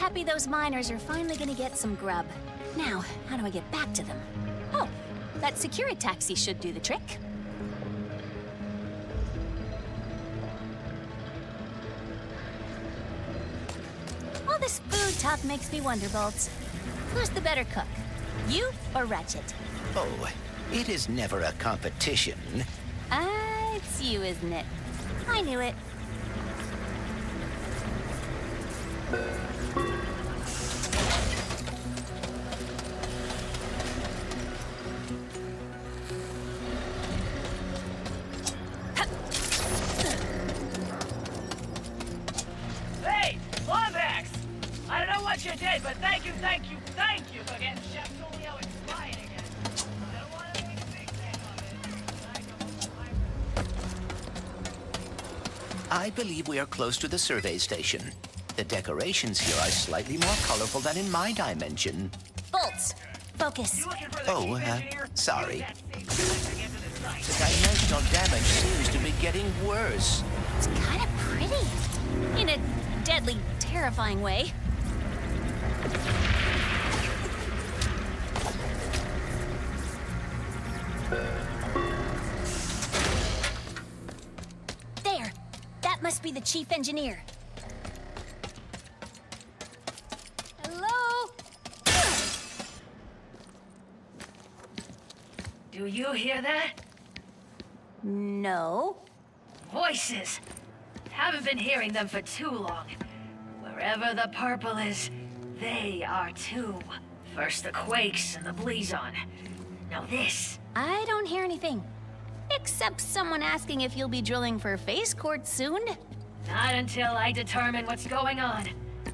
happy those miners are finally gonna get some grub. Now, how do I get back to them? Oh, that security taxi should do the trick. All this food talk makes me wonder, Bolts. Who's the better cook? You or Ratchet? Oh, it is never a competition. It's you, isn't it? I knew it. Hey, Lombax! I don't know what you did, but thank you for getting Chef Julio expired again. I don't want to make a big thing of it. I believe we are close to the survey station. The decorations here are slightly more colorful than in my dimension. Bolts, focus. You looking for the Oh, chief engineer? sorry. That seems to get to the site. The dimensional damage seems to be getting worse. It's kind of pretty. In a deadly, terrifying way. There. That must be the chief engineer. Hello? Do you hear that? No. Voices. Haven't been hearing them for too long. Wherever the purple is, they are too. First the quakes and the blazon. Now this. I don't hear anything. Except someone asking if you'll be drilling for phase court soon. Not until I determine what's going on.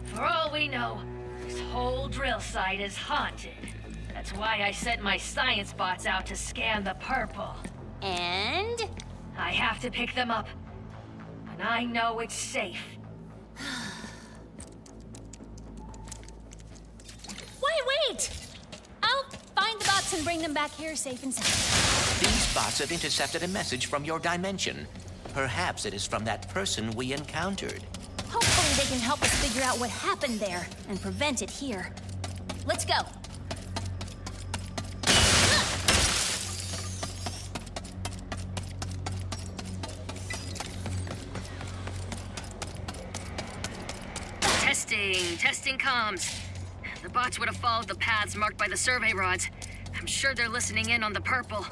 For all we know, this whole drill site is haunted. That's why I sent my science bots out to scan the purple. And? I have to pick them up. And I know it's safe. Wait! I'll find the bots and bring them back here safe and sound. These bots have intercepted a message from your dimension. Perhaps it is from that person we encountered. Hopefully they can help us figure out what happened there and prevent it here. Let's go. Testing comms. The bots would have followed the paths marked by the survey rods. I'm sure they're listening in on the purple.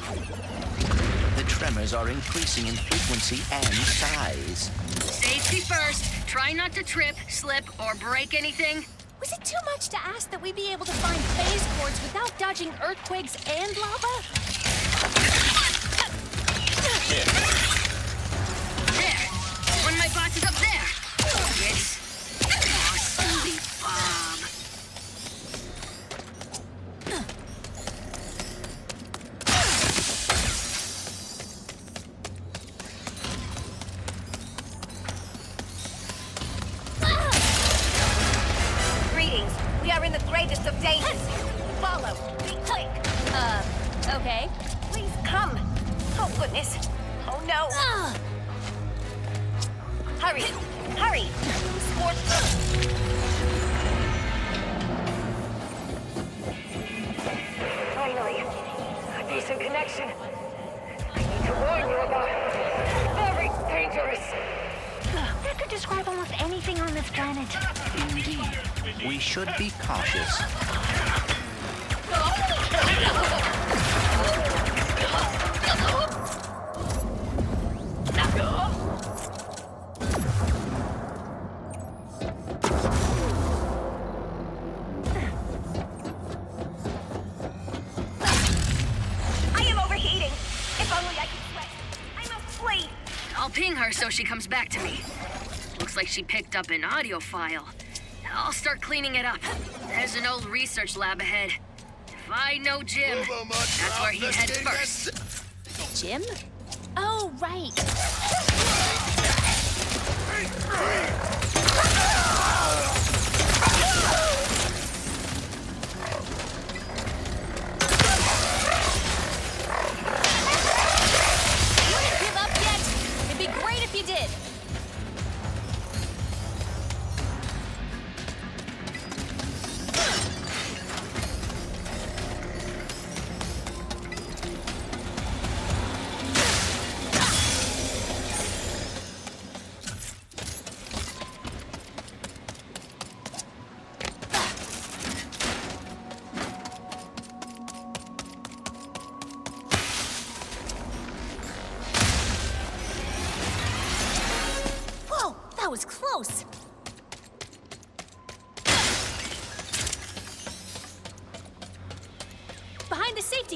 The tremors are increasing in frequency and size. Safety first. Try not to trip, slip, or break anything. Was it too much to ask that we be able to find phase courts without dodging earthquakes and lava? There! One of my bots is up there! It's... Oh, silly Bob. Greetings. We are in the greatest of dangers. Follow. Be quick. Okay. Please come. Oh, goodness. Oh, no. Hurry. Hurry. Sport. Finally. A decent connection. I need to warn you about it. Very dangerous. That could describe almost anything on this planet. Indeed, we should be cautious. I am overheating. If only I could sweat. I must flee. I'll ping her so she comes back to me. Looks like she picked up an audio file. I'll start cleaning it up. There's an old research lab ahead. If I know Jim, that's where he'd head first. Jim? Oh, right. Wouldn't give up yet. It'd be great if you did.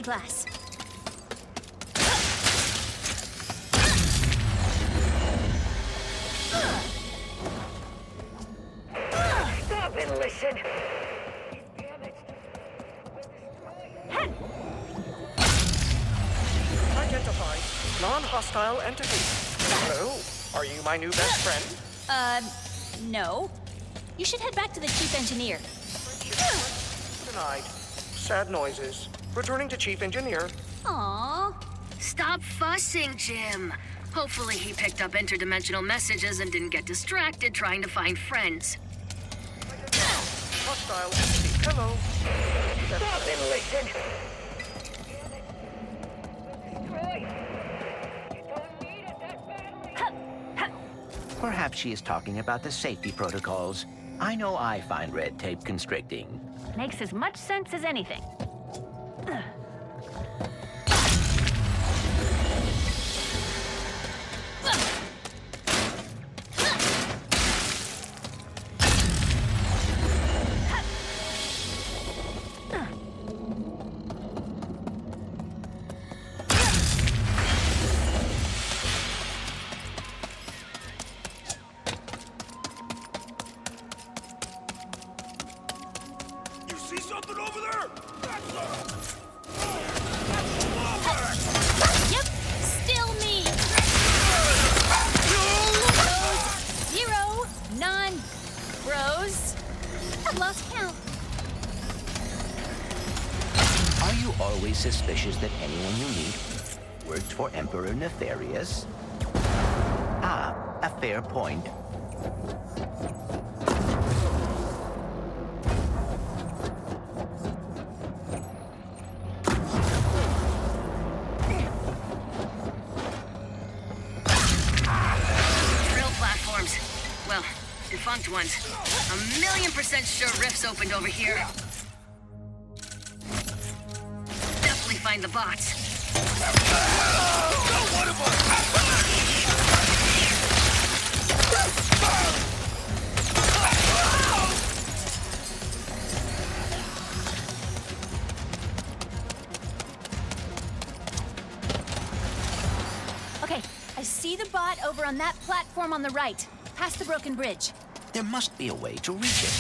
plexiglass. Stop and listen. Identified. Non-hostile entity. Hello. Are you my new best friend? No. You should head back to the chief engineer. Denied. Sad noises. Returning to chief engineer. Aww. Stop fussing, Jim. Hopefully he picked up interdimensional messages and didn't get distracted trying to find friends. Hostile entity. Hello. Stop and listen. Destroy. You don't need it that badly. Perhaps she is talking about the safety protocols. I know I find red tape constricting. Makes as much sense as anything. You see something over there? That's Yep, still me. Bros, 0, non-bros. I've lost count. Are you always suspicious that anyone you meet works for Emperor Nefarious? Ah, a fair point. Drill platforms. Well, defunct ones. 1,000,000% sure rifts opened over here. Definitely find the bots. Okay, I see the bot over on that platform on the right, past the broken bridge. There must be a way to reach it.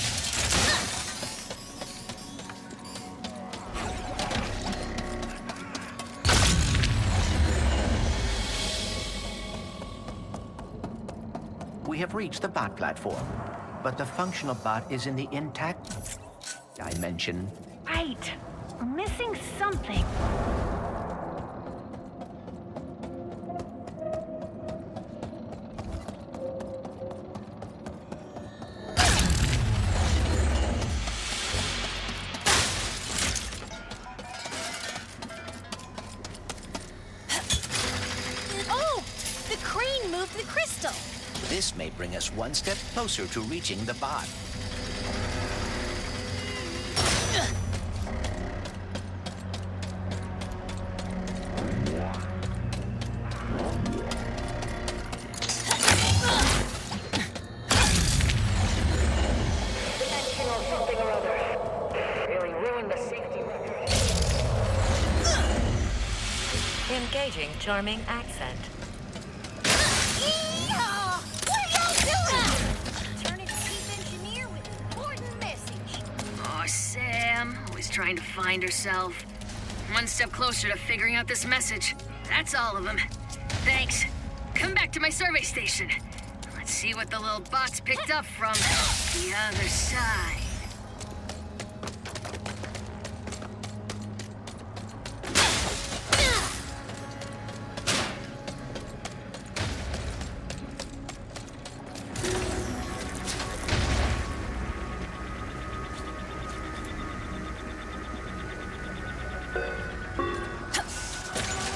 We have reached the bot platform, but the functional bot is in the intact dimension. Right. We're missing something. Oh! The crane moved the crystal. This may bring us one step closer to reaching the bot. Connection or something or other. Really ruined the safety record. Engaging charming accent. Yeehaw! What are y'all doing? Turning to chief engineer with an important message. Oh, Sam. Always trying to find herself. One step closer to figuring out this message. That's all of them. Thanks. Come back to my survey station. Let's see what the little bots picked up from the other side.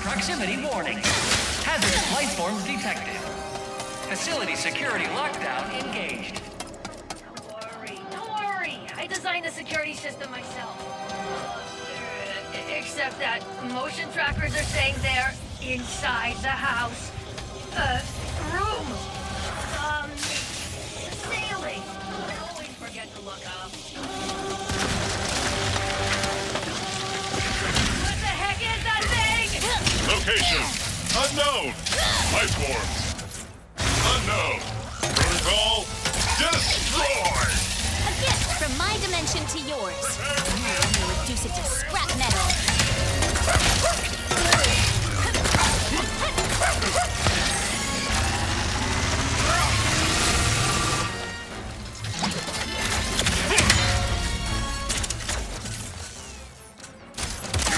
Proximity warning. Hazardous life forms detected. Facility security lockdown engaged. Don't worry. I designed the security system myself. Except that motion trackers are saying they're inside the house. Room. Ceiling. I always forget to look up. What the heck Location. Unknown. Life forms. Unknown. Protocol. Destroy! A gift from my dimension to yours. I'm gonna reduce it to scrap metal.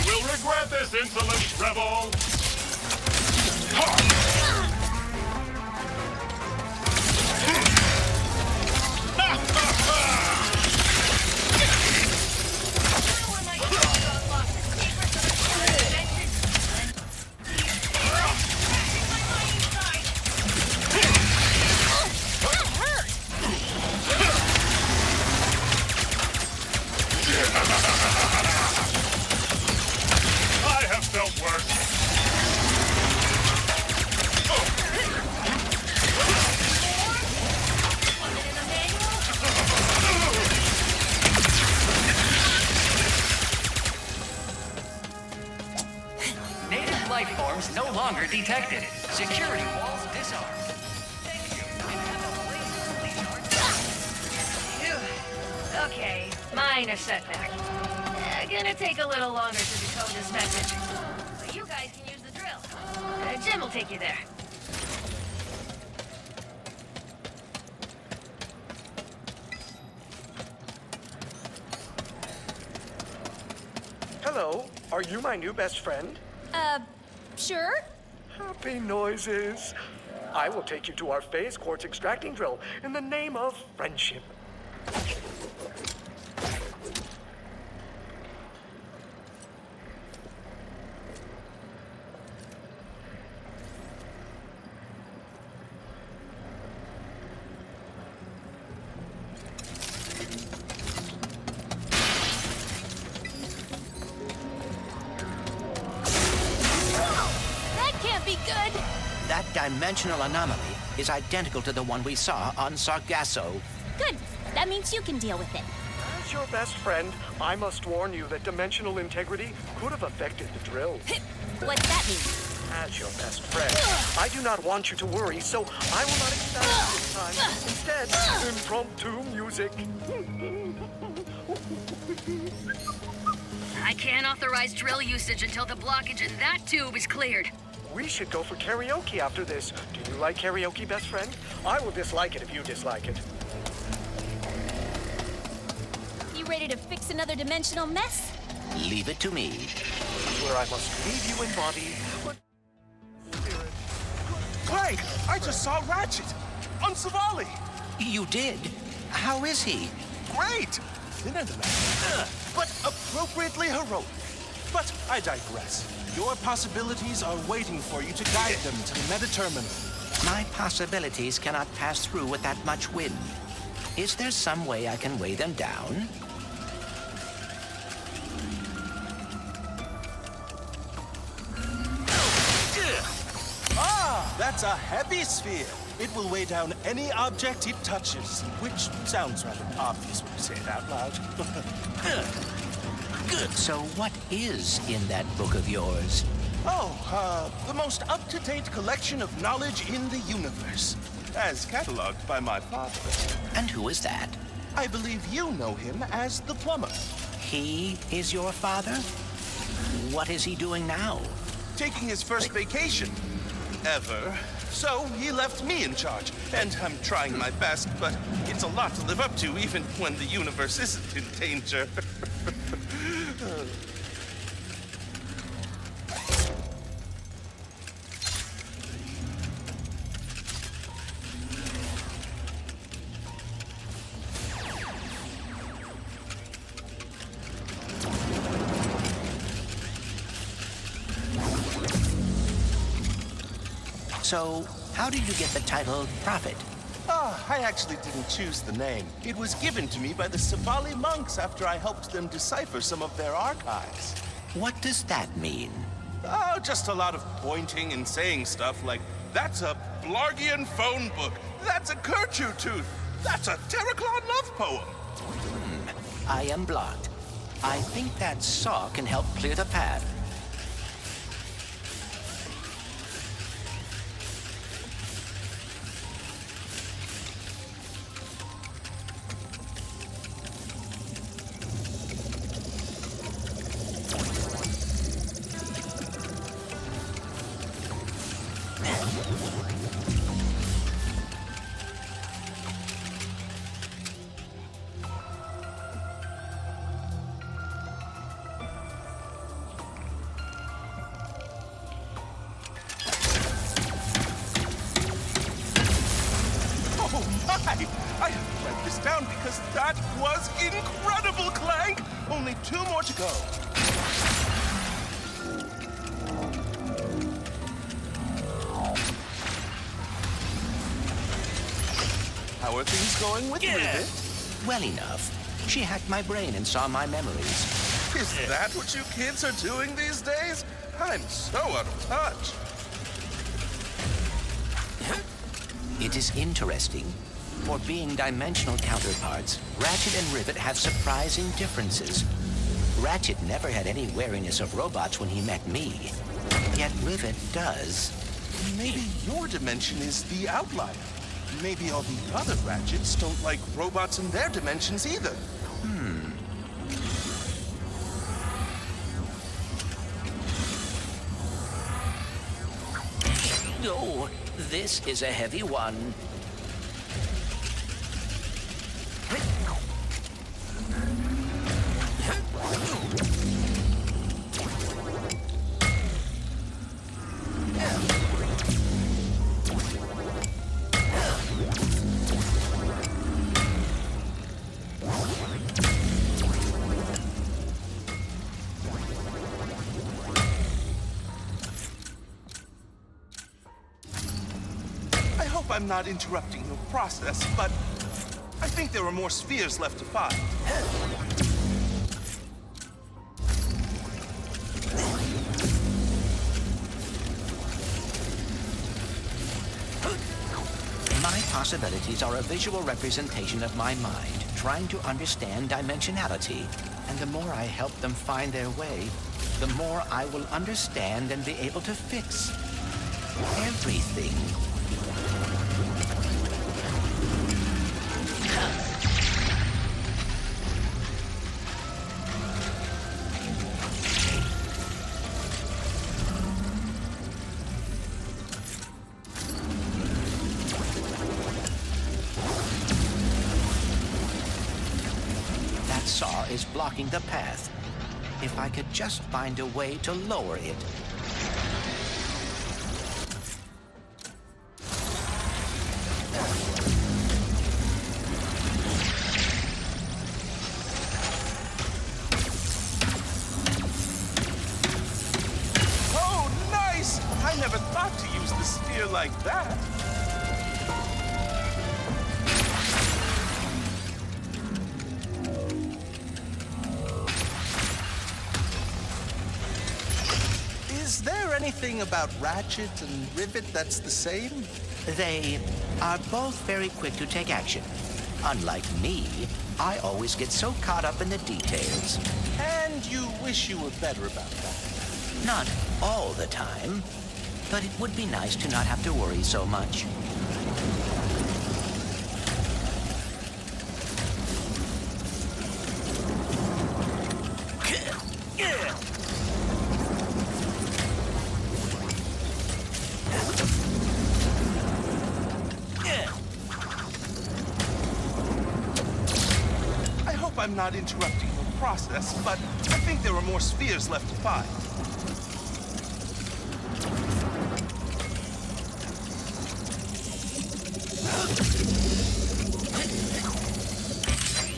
You will regret this, insolent rebel! I have felt worse. Native life forms no longer detected. Security walls disarmed. Thank you. And have a Phew. Okay, minor setback. Gonna take a little longer to decode this message. But you guys can use the drill. Jim will take you there. Hello, are you my new best friend? Sure? Happy noises. I will take you to our phase quartz extracting drill in the name of friendship. That can't be good! That dimensional anomaly is identical to the one we saw on Sargasso. Good. That means you can deal with it. As your best friend, I must warn you that dimensional integrity could have affected the drill. What's that mean? As your best friend, I do not want you to worry, so I will not expel you this time. Instead, impromptu music. I can't authorize drill usage until the blockage in that tube is cleared. We should go for karaoke after this. Do you like karaoke, best friend? I will dislike it if you dislike it. You ready to fix another dimensional mess? Leave it to me. Where I must leave you in body, but spirit. Clank! I just saw Ratchet! On Savali! You did? How is he? Great! Thinner than I, but appropriately heroic. But I digress. Your possibilities are waiting for you to guide them to the meta-terminal. My possibilities cannot pass through with that much wind. Is there some way I can weigh them down? That's a heavy sphere. It will weigh down any object it touches, which sounds rather obvious when you say it out loud. Good. So what is in that book of yours? The most up-to-date collection of knowledge in the universe, as cataloged by my father. And who is that? I believe you know him as the plumber. He is your father? What is he doing now? Taking his first vacation ever. So he left me in charge, and I'm trying my best, but it's a lot to live up to even when the universe isn't in danger. So, how did you get the title Prophet? I actually didn't choose the name. It was given to me by the Savali monks after I helped them decipher some of their archives. What does that mean? Just a lot of pointing and saying stuff like, that's a Blargian phone book, that's a Kerchu tooth, that's a Terraclon love poem. I am blocked. I think that saw can help clear the path. down because that was incredible, Clank! Only 2 more to go. How are things going with Rivet? Well enough. She hacked my brain and saw my memories. Is that what you kids are doing these days? I'm so out of touch. It is interesting. For being dimensional counterparts, Ratchet and Rivet have surprising differences. Ratchet never had any wariness of robots when he met me. Yet Rivet does. Maybe your dimension is the outlier. Maybe all the other Ratchets don't like robots in their dimensions either. Oh, this is a heavy one. I'm not interrupting your process, but I think there are more spheres left to find. My possibilities are a visual representation of my mind, trying to understand dimensionality. And the more I help them find their way, the more I will understand and be able to fix everything. Saw is blocking the path. If I could just find a way to lower it. Oh, nice! I never thought to use the sphere like that. Is there anything about Ratchet and Rivet that's the same? They are both very quick to take action. Unlike me, I always get so caught up in the details. And you wish you were better about that. Not all the time, but it would be nice to not have to worry so much. I'm not interrupting your process, but I think there are more spheres left to find.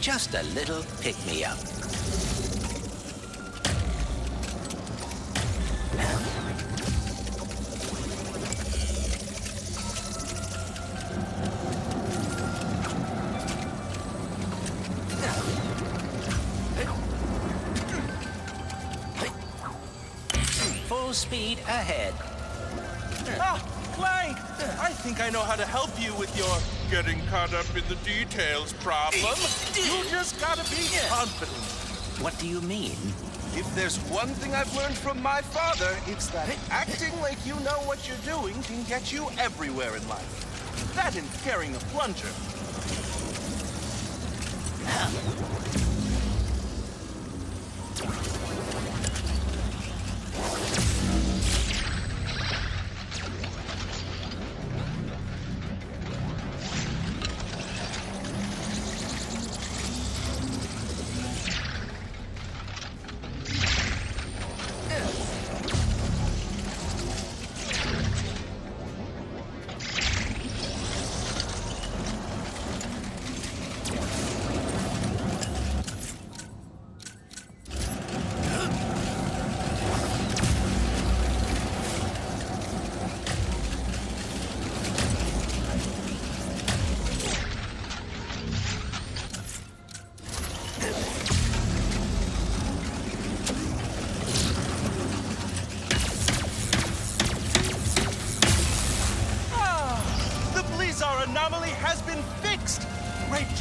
Just a little pick-me-up. Full speed ahead. Ah, Clank! I think I know how to help you with your getting caught up in the details problem. You just gotta be confident. What do you mean? If there's one thing I've learned from my father, it's that acting like you know what you're doing can get you everywhere in life. That and carrying a plunger.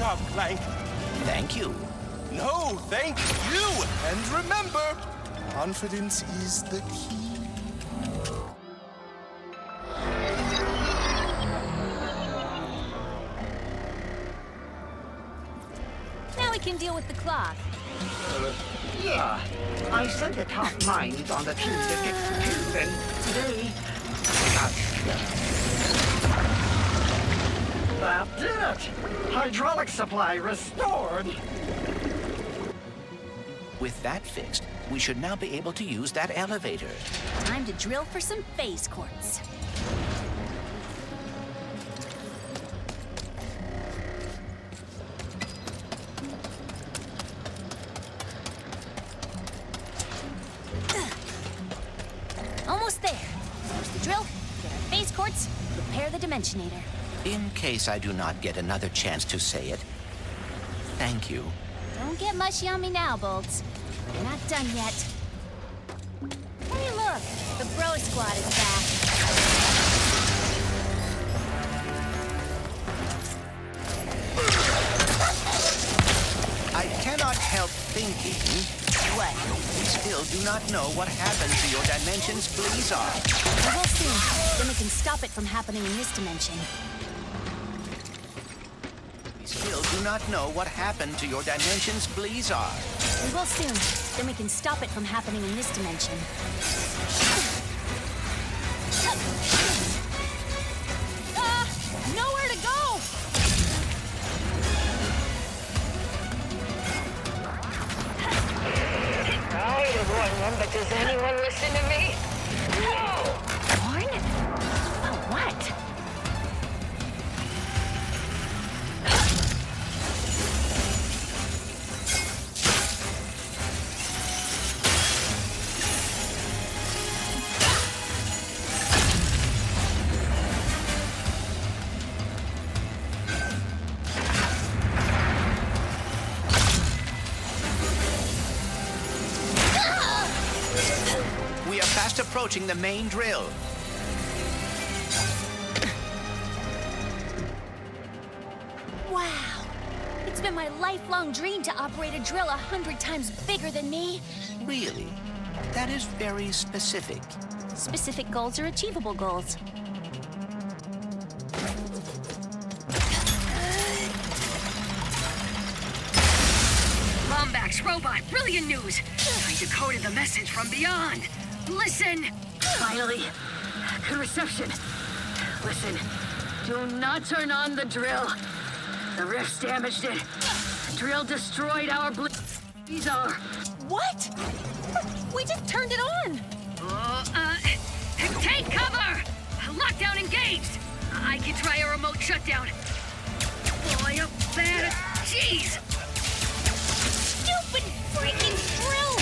job, Clank. Thank you. No, thank you. And remember, confidence is the key. Now we can deal with the clock. Yeah, I sent the top minds on the team to fix the tube, and they got that did it! Hydraulic supply restored! With that fixed, we should now be able to use that elevator. Time to drill for some phase quartz. Almost there. There's the drill, get our phase quartz, repair the dimensionator. In case I do not get another chance to say it, thank you. Don't get mushy on me now, Bolts. We're not done yet. Hey, look! The Bro Squad is back. I cannot help thinking. What? We still do not know what happened to your dimension's Blizzard. We will soon. Then we can stop it from happening in this dimension. We still do not know what happened to your dimension's Blizzard. We will soon. Then we can stop it from happening in this dimension. Nowhere to go! I was one, but does anyone listen to me? No! Horn? Oh, what? We are fast approaching the main drill. Wow. It's been my lifelong dream to operate a drill 100 times bigger than me. Really? That is very specific. Specific goals are achievable goals. Lombax robot, brilliant news! I decoded the message from beyond. Listen! Finally, good reception. Listen, do not turn on the drill. The rift's damaged it. The drill destroyed our These are... What? We just turned it on! Take cover! Lockdown engaged! I can try a remote shutdown. Boy, a bad... Jeez! Stupid freaking drill!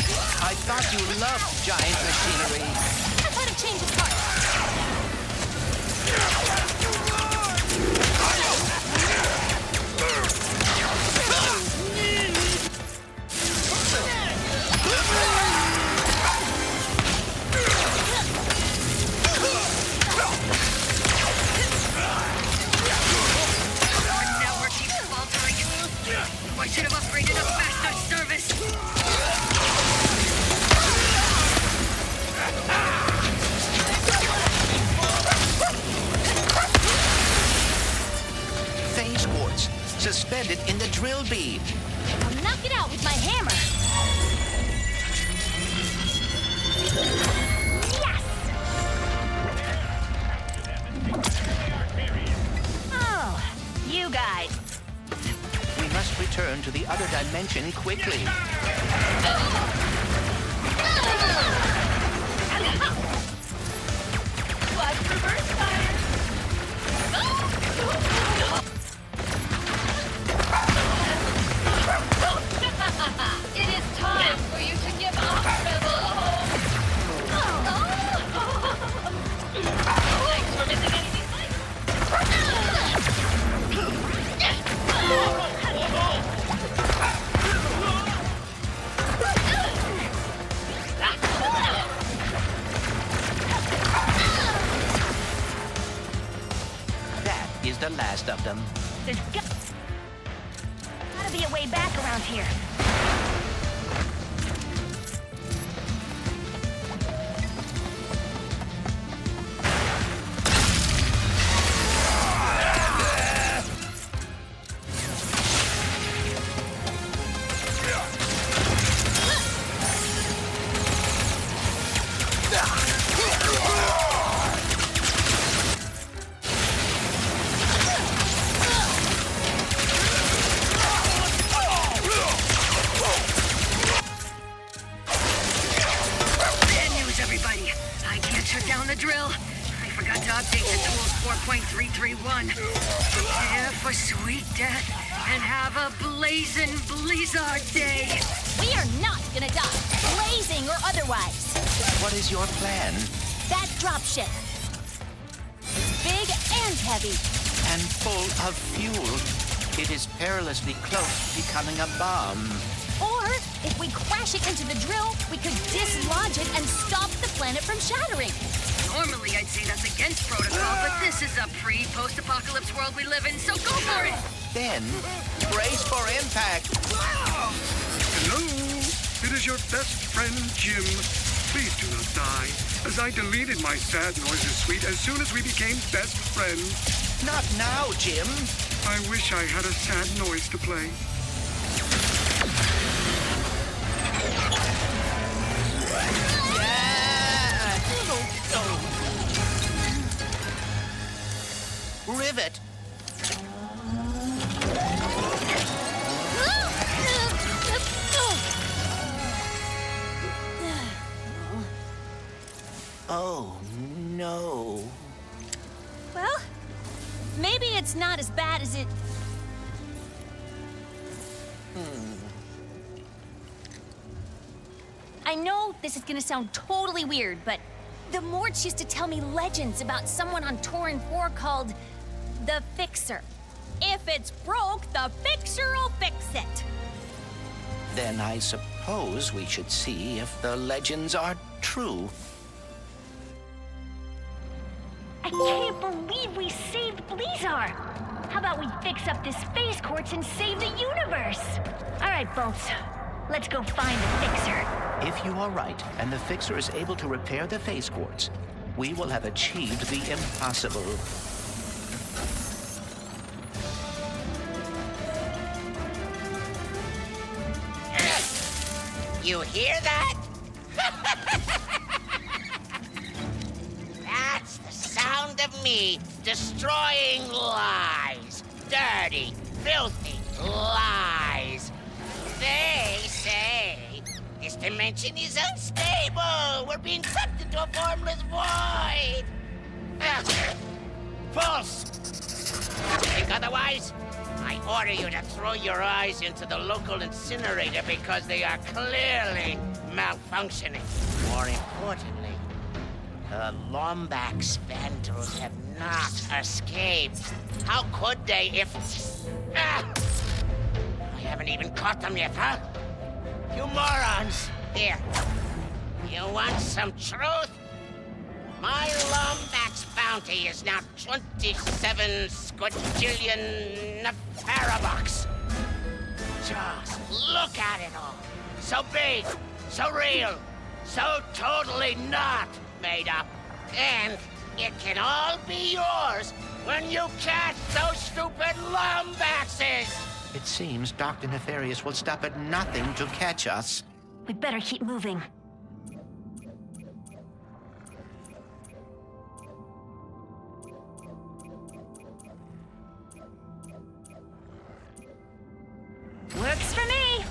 I thought you loved giant machinery. I thought it changed its heart. Our network keeps faltering. I should have upgraded a faster service. Phase quartz, suspended in the drill bead. I'll knock it out with my hammer. Yes! Oh, you guys. We must return to the other dimension quickly. Watch reverse fire! It is time for you to give up, Rebel! Thanks for missing anything. That is the last of them. There's way back around here. Update to tools 4.331. Prepare for sweet death and have a blazing blizzard day. We are not gonna die, blazing or otherwise. What is your plan? That dropship. Big and heavy. And full of fuel. It is perilously close to becoming a bomb. Or, if we crash it into the drill, we could dislodge it and stop the planet from shattering. Normally, I'd say that's against protocol, but this is a pre-post-apocalypse world we live in, so go for it! Then, brace for impact. Hello, it is your best friend, Jim. Please do not die, as I deleted my sad noises suite as soon as we became best friends. Not now, Jim. I wish I had a sad noise to play. Rivet. Oh, no. Well, maybe it's not as bad as it... I know this is gonna sound totally weird, but the Morts used to tell me legends about someone on Torrin 4 called the Fixer. If it's broke, the Fixer will fix it. Then I suppose we should see if the legends are true. I can't believe we saved Blizzard. How about we fix up this space quartz and save the universe? All right, Bolts. Let's go find the Fixer. If you are right, and the Fixer is able to repair the phase quartz, we will have achieved the impossible. You hear that? That's the sound of me destroying lies. Dirty, filthy lies. They say this dimension is unstable. We're being sucked into a formless void. False. Think otherwise? I order you to throw your eyes into the local incinerator because they are clearly malfunctioning. More importantly, the Lombax vandals have not escaped. How could they if... I haven't even caught them yet, huh? You morons! Here. You want some truth? My Lombax bounty is now 27 squadrillion parabucks. Just look at it all. So big, so real, so totally not made up. And it can all be yours when you catch those stupid Lombaxes! It seems Dr. Nefarious will stop at nothing to catch us. We better keep moving. Works for me!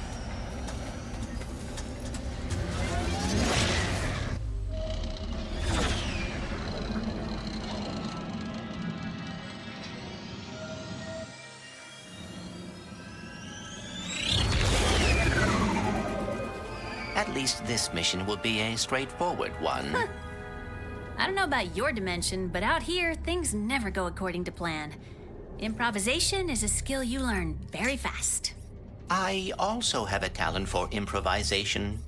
At least this mission will be a straightforward one. I don't know about your dimension, but out here, things never go according to plan. Improvisation is a skill you learn very fast. I also have a talent for improvisation.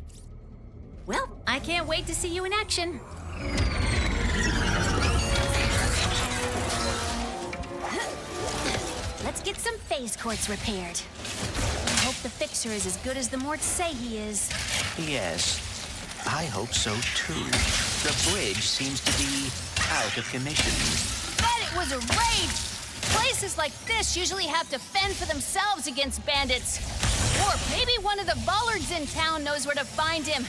Well, I can't wait to see you in action. Let's get some phase quartz repaired. Hope the Fixer is as good as the Morts say he is. Yes, I hope so too. The bridge seems to be out of commission. Bet it was a raid! Places like this usually have to fend for themselves against bandits. Or maybe one of the Bullards in town knows where to find him.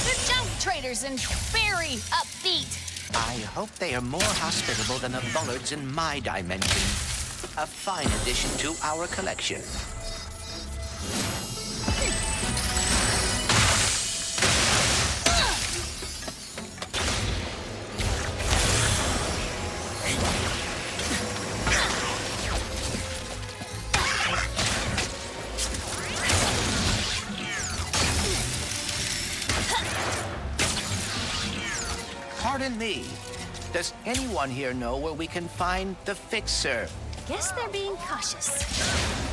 They're junk traders and very upbeat. I hope they are more hospitable than the Bullards in my dimension. A fine addition to our collection. Pardon me. Does anyone here know where we can find the Fixer? Guess they're being cautious.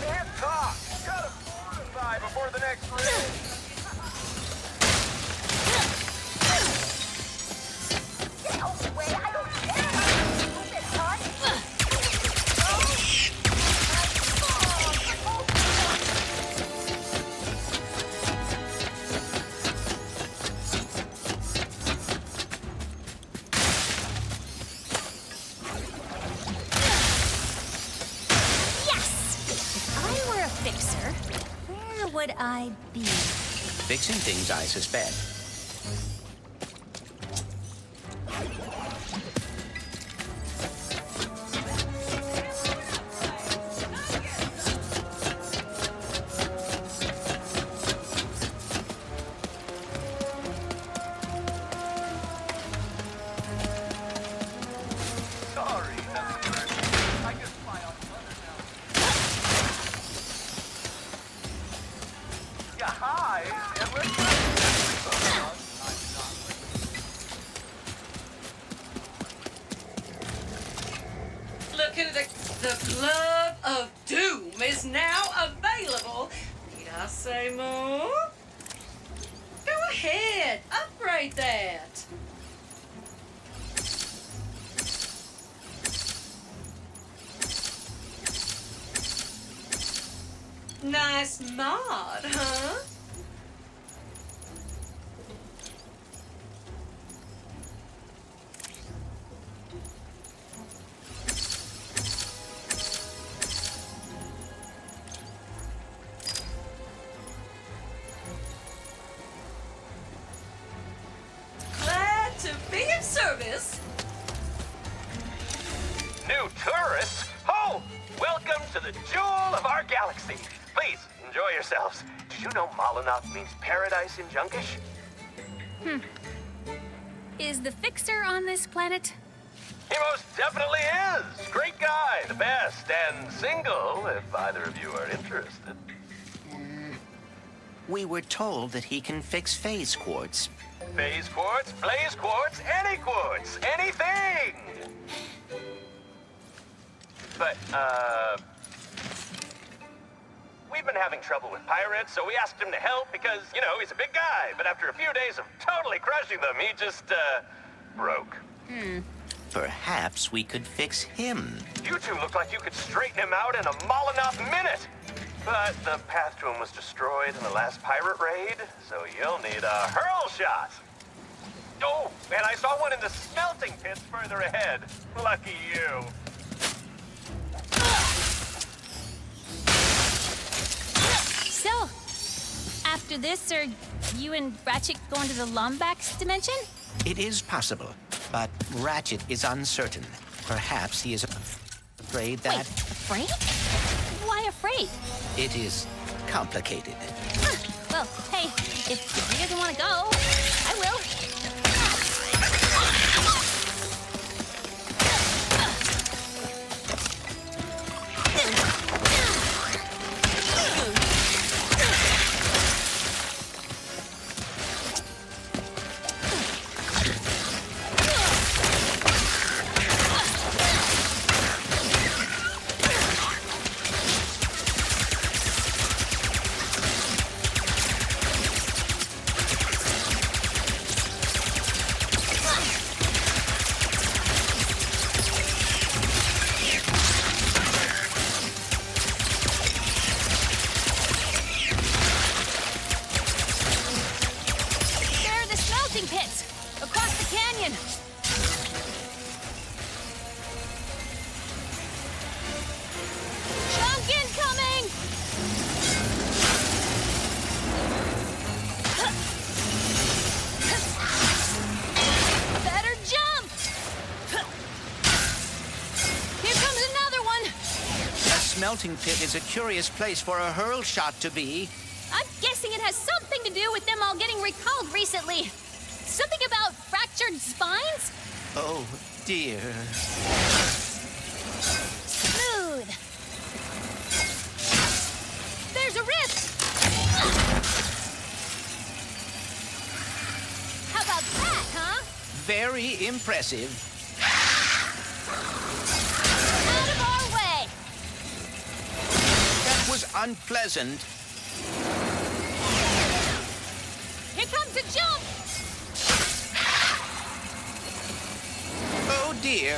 Can't talk. Gotta fortify before the next raid. Would I be? Fixing things, I suspect. The Club of Doom is now available. Need I say more? Go ahead, upgrade that. Nice mod, huh? Service. New tourists? Oh, welcome to the jewel of our galaxy. Please, enjoy yourselves. Did you know Malinov means paradise in Junkish? Is the Fixer on this planet? He most definitely is. Great guy, the best, and single, if either of you are interested. We were told that he can fix phase quartz. Phase quartz, blaze quartz, any quartz, anything! But, we've been having trouble with pirates, so we asked him to help because, you know, he's a big guy. But after a few days of totally crushing them, he just, broke. Perhaps we could fix him. You two look like you could straighten him out in a Malinov minute! But the path to him was destroyed in the last pirate raid, so you'll need a hurl shot. Oh, and I saw one in the smelting pits further ahead. Lucky you. So, after this, are you and Ratchet going to the Lombax dimension? It is possible, but Ratchet is uncertain. Perhaps he is afraid that... Wait, afraid? Why afraid? It is complicated. Well, hey, if he doesn't want to go, I will. smelting pit is a curious place for a hurl shot to be. I'm guessing it has something to do with them all getting recalled recently. Something about fractured spines? Oh, dear. Smooth. There's a rift! How about that, huh? Very impressive. Out of our way! That was unpleasant. Here comes a jump! Oh, dear.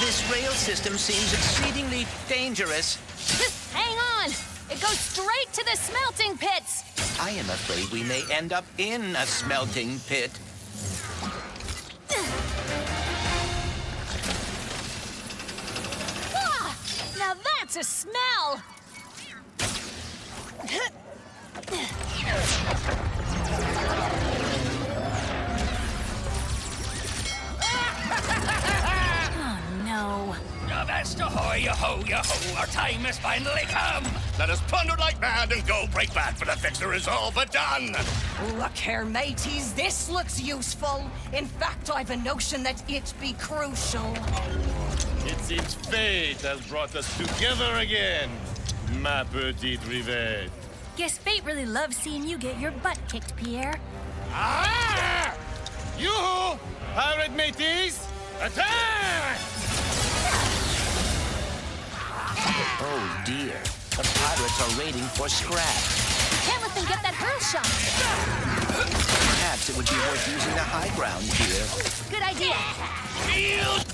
This rail system seems exceedingly dangerous. Just hang on! It goes straight to the smelting pits! I am afraid we may end up in a smelting pit. Ah, now that's a smell! Oh, no. Avast ahoy, yo-ho, yo-ho, our time has finally come. Let us plunder like mad and go break bad, for the fixer is all but done. Look here, mateys, this looks useful. In fact, I've a notion that it be crucial. It seems fate has brought us together again, ma petite Rivet. Guess fate really loves seeing you get your butt kicked, Pierre. Ah! Yoo-hoo! Pirate mateys, attack! Oh, dear. The pirates are raiding for scrap. Can't let them get that hurl shot. Perhaps it would be worth using the high ground here. Good idea. Shield!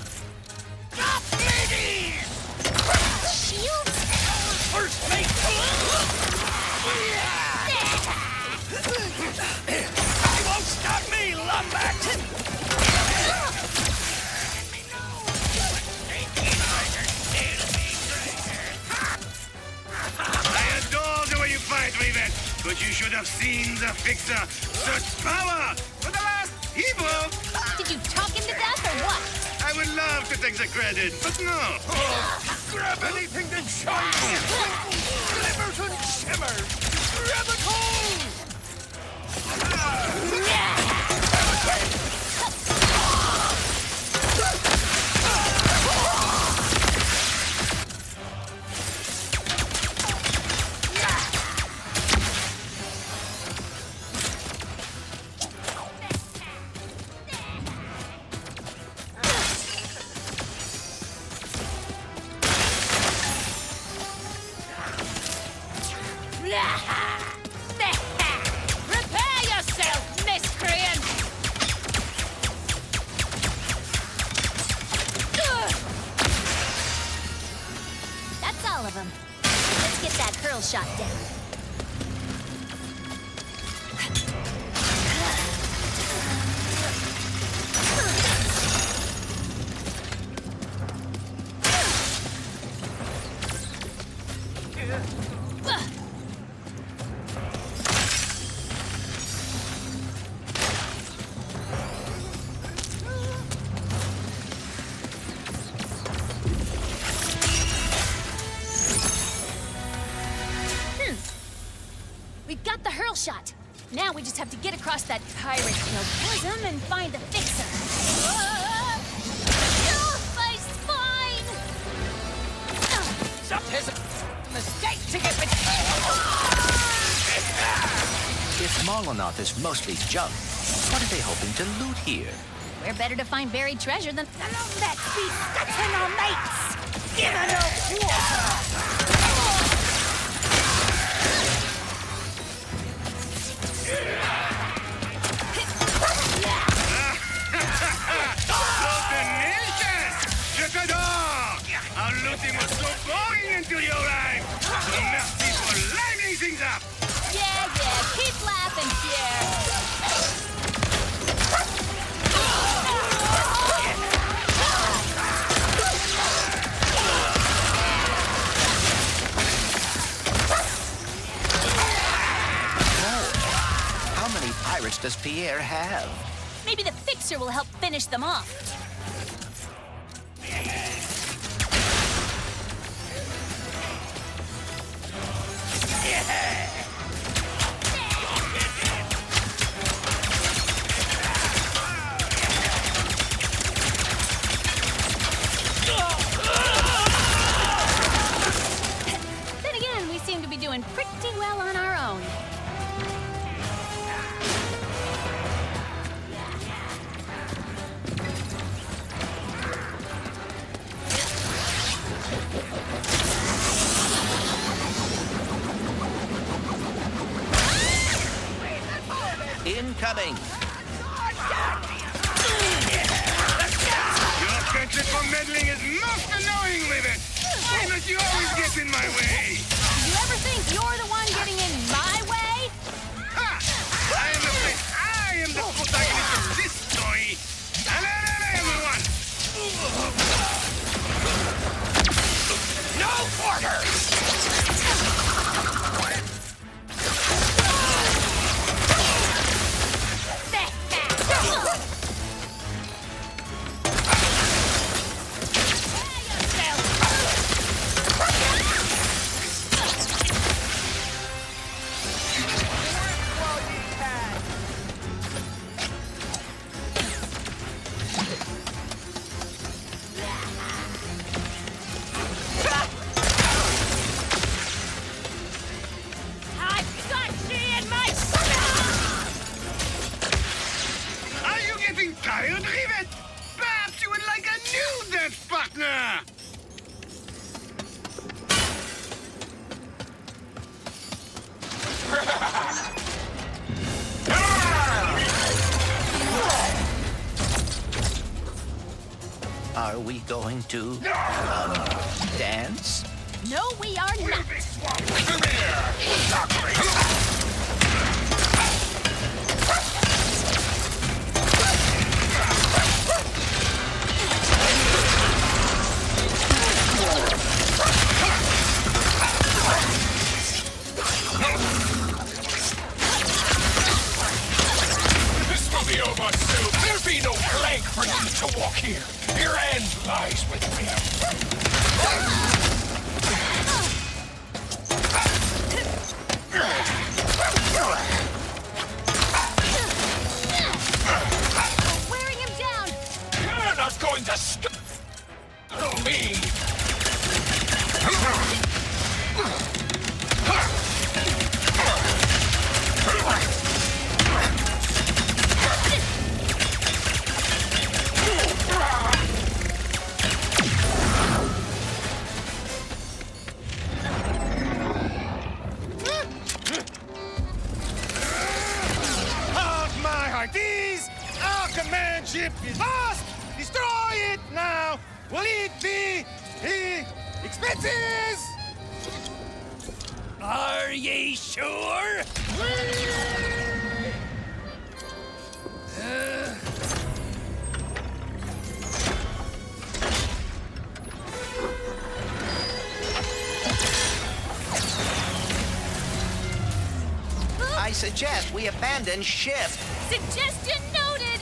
Stop, ladies! Shields? First mate! You won't stop me, Lombax! I adore the way you fight, Rivet, but you should have seen the fixer. Such power! For the last evil! Did you talk him to death or what? I would love to take the credit, but no. Grab anything that shines, glimmers and shimmers! Grab it all! Prepare yourself, miscreant! That's all of them. Let's get that hurl shot down. We've got the hurl shot. Now we just have to get across that pirate-filled chasm and find the fixer. Oh, my spine! It's a mistake to get me. If Molotov is mostly junk, what are they hoping to loot here? We're better to find buried treasure than the Lombax be touching our mates. Give it a quarter. Je t'adore! Our looting was so boring until you arrived! Merci for livening things up! Yeah, keep laughing, Pierre. How many pirates does Pierre have? Maybe the fixer will help finish them off. Then again, we seem to be doing pretty well on our own. Incoming! Your penchant for meddling is most annoying, Rivet! Why must you always get in my way? Do you ever think you're the one getting in my way? Ha! I am the protagonist of this story! Hello, everyone! No quarters! I've got you in my Are you getting tired, Rivet? Perhaps you would like a new dance partner! Are we going to dance? No, we are not. Come here! This will be over soon. There'll be no Clank for you to walk here. Your end lies with him. Wearing him down. You're not going to stop me. Of my hearties! Our command ship is lost! Destroy it now! Will it be expenses? Are ye sure? I suggest we abandon ship. Suggestion noted.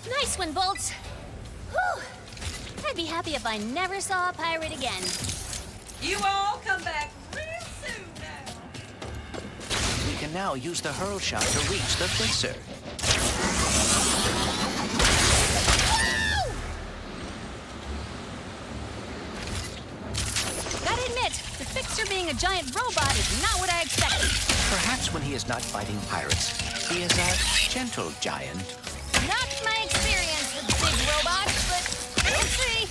Nice one, Bolts. Whew. I'd be happy if I never saw a pirate again. You all come back real soon now. We can now use the hurl shot to reach the fixer. Gotta admit, the fixer being a giant robot is not what I expected. Perhaps when he is not fighting pirates, he is a gentle giant. Not my experience with big robots, but we'll see.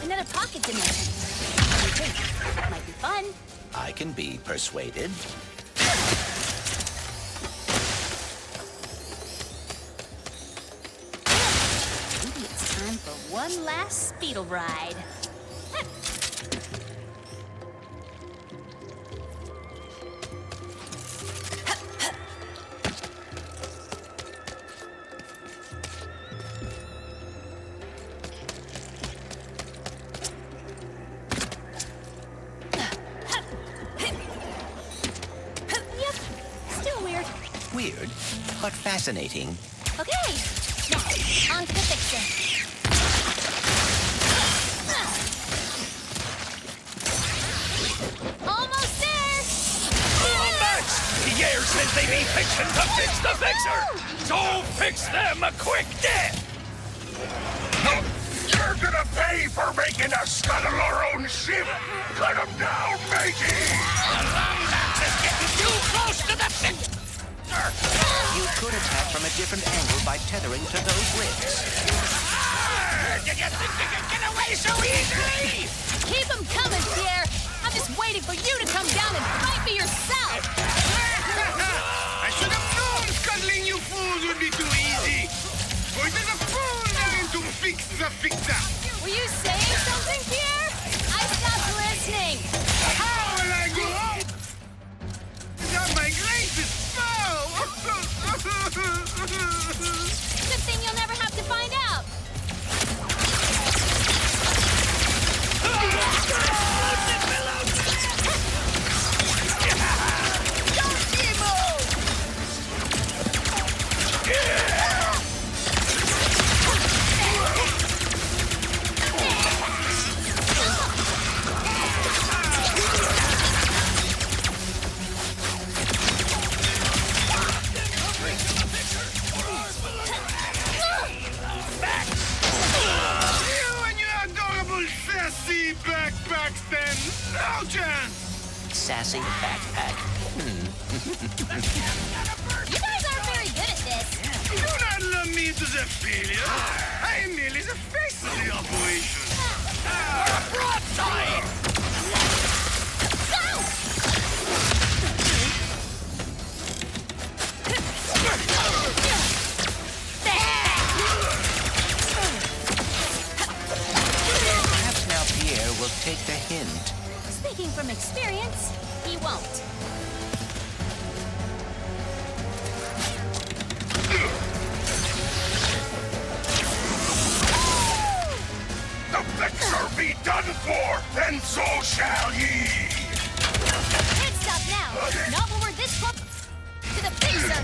Another pocket dimension. What do you think? Might be fun. I can be persuaded. Maybe it's time for one last speedle ride. fascinating. Okay, now, on to the fixer. Almost there! Lombax! Pierre says they need fixing to fix the fixer! So fix them a quick death! You're gonna pay for making us scuttle our own ship! Cut them down, matey! The Lombax is getting too close to the fixer! You could attack from a different angle by tethering to those ricks. Did you think you could get away so easily? Keep them coming, Pierre! I'm just waiting for you to come down and fight me yourself! I should have known scuttling you fools would be too easy. For it is a fool having to fix the fixer. Were you saying something, Pierre? I stopped listening. How will I go up? Without my gracious foe! Good thing you'll never have to find out. Sassy backpacks, then. No chance! Sassy backpack. You guys aren't very good at this. Do not lump me into the failure. I am merely the face of the operation. Broadside! Perhaps now Pierre will take the hint. Speaking from experience, he won't. The fixer be done for, and so shall ye! Can't stop now. Not when we're this close to the fixer.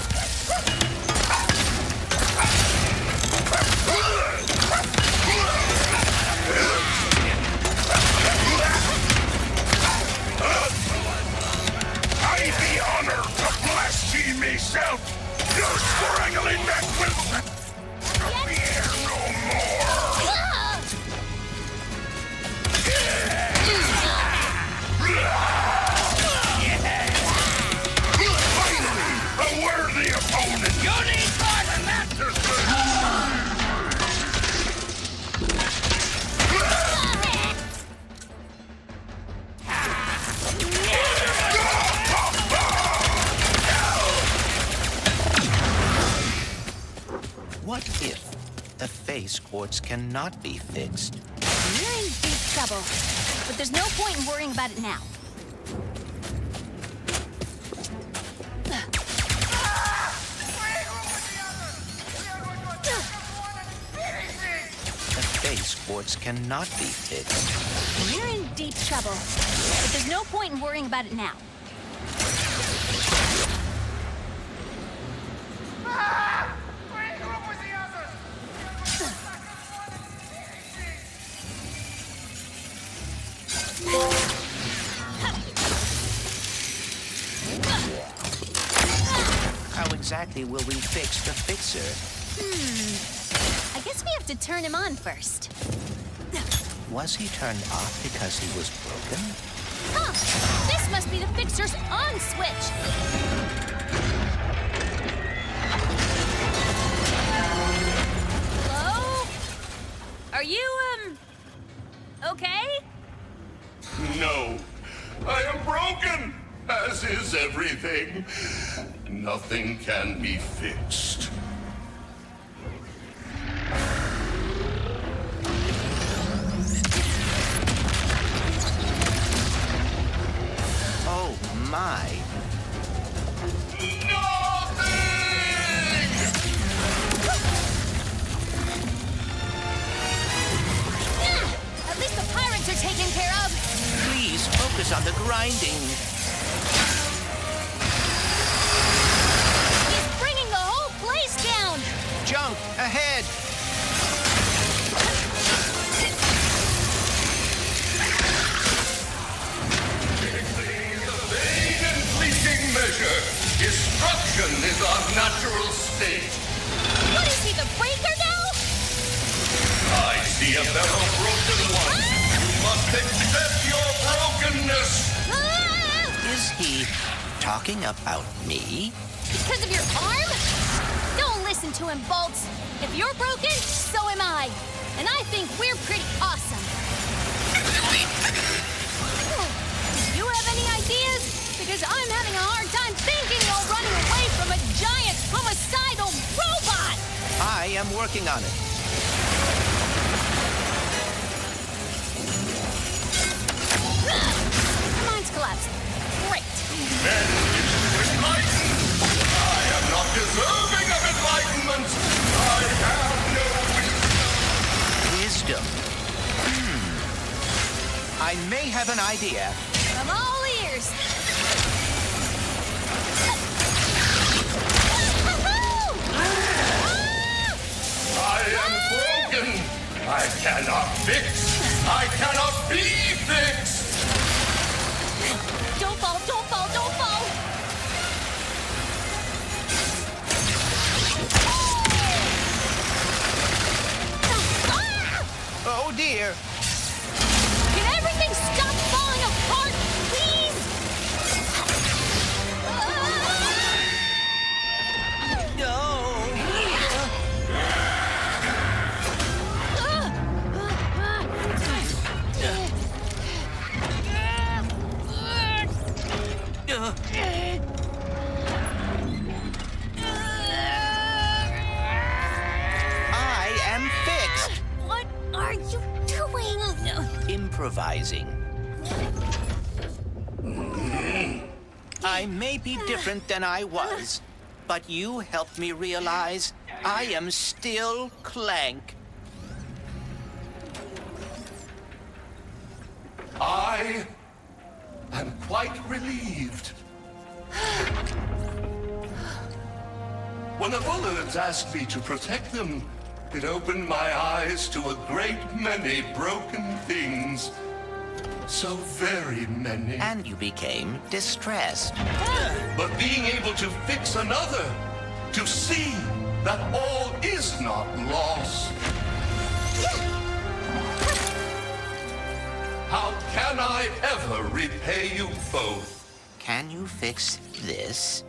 I be honored to bless ye myself! Your scraggly neck will be here no more! Finally, a worthy opponent! You need more than that to What if the face quartz cannot be fixed? We're in deep trouble, but there's no point in worrying about it now. The face quartz cannot be fixed. We're in deep trouble, but there's no point in worrying about it now. How exactly will we fix the fixer? I guess we have to turn him on first. Was he turned off because he was broken? Huh! This must be the fixer's on switch! Hello? Are you, okay? No, I am broken, as is everything. Nothing can be fixed. Oh, my. At least the pirates are taken care of! Please focus on the grinding. He's bringing the whole place see a fellow broken one, you must accept your brokenness! Is he talking about me? Because of your arm? Don't listen to him, Bolts. If you're broken, so am I. And I think we're pretty awesome. Do you have any ideas? Because I'm having a hard time thinking while running away from a giant homicidal robot! I am working on it. Mine's collapsing. Great. Then enlighten! I am not deserving of enlightenment! I have no Wisdom. I may have an idea. I'm all ears. I am broken! I cannot fix! I cannot be fixed! Don't fall, don't fall, don't fall! Oh dear. Can everything stop falling apart, please? I am fixed. What are you doing? Improvising. I may be different than I was, but you helped me realize I am still Clank. I am quite relieved. When the bullets asked me to protect them, it opened my eyes to a great many broken things. So very many. And you became distressed. But being able to fix another, to see that all is not lost. How can I ever repay you both? Can you fix this?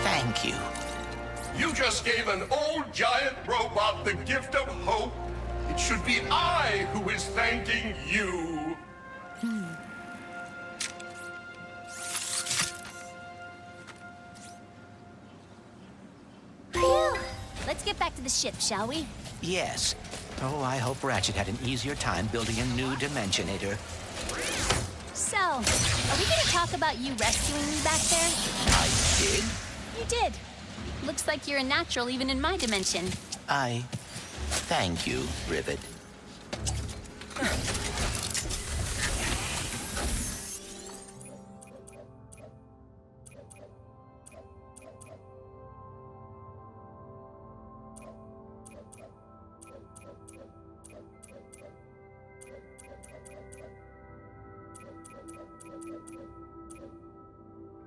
Thank you. You just gave an old giant robot the gift of hope. It should be I who is thanking you. Phew. Let's get back to the ship, shall we? Yes. Oh, I hope Ratchet had an easier time building a new Dimensionator. So, are we gonna talk about you rescuing me back there? I did? You did. Looks like you're a natural even in my dimension. I thank you, Rivet.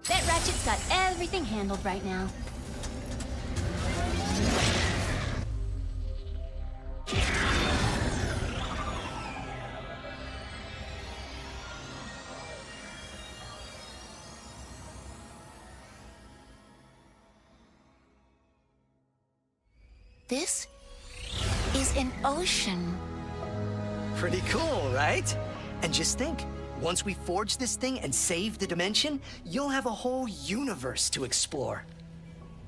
Bet Ratchet's got everything handled right now. This is an ocean. Pretty cool, right? And just think, once we forge this thing and save the dimension, you'll have a whole universe to explore.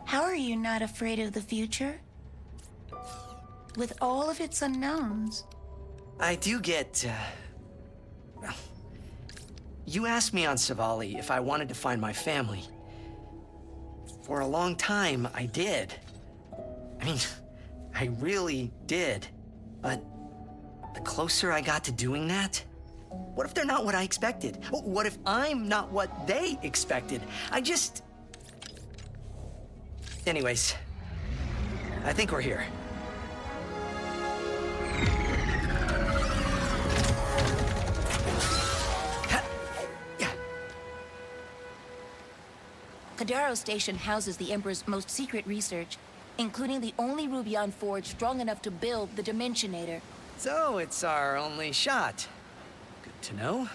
How are you not afraid of the future? With all of its unknowns. I do get, well, you asked me on Savali if I wanted to find my family. For a long time, I did. I mean, I really did. But the closer I got to doing that, what if they're not what I expected? What if I'm not what they expected? Anyways, I think we're here. Madero Station houses the Emperor's most secret research, including the only Rubion forge strong enough to build the Dimensionator. So it's our only shot. Good to know.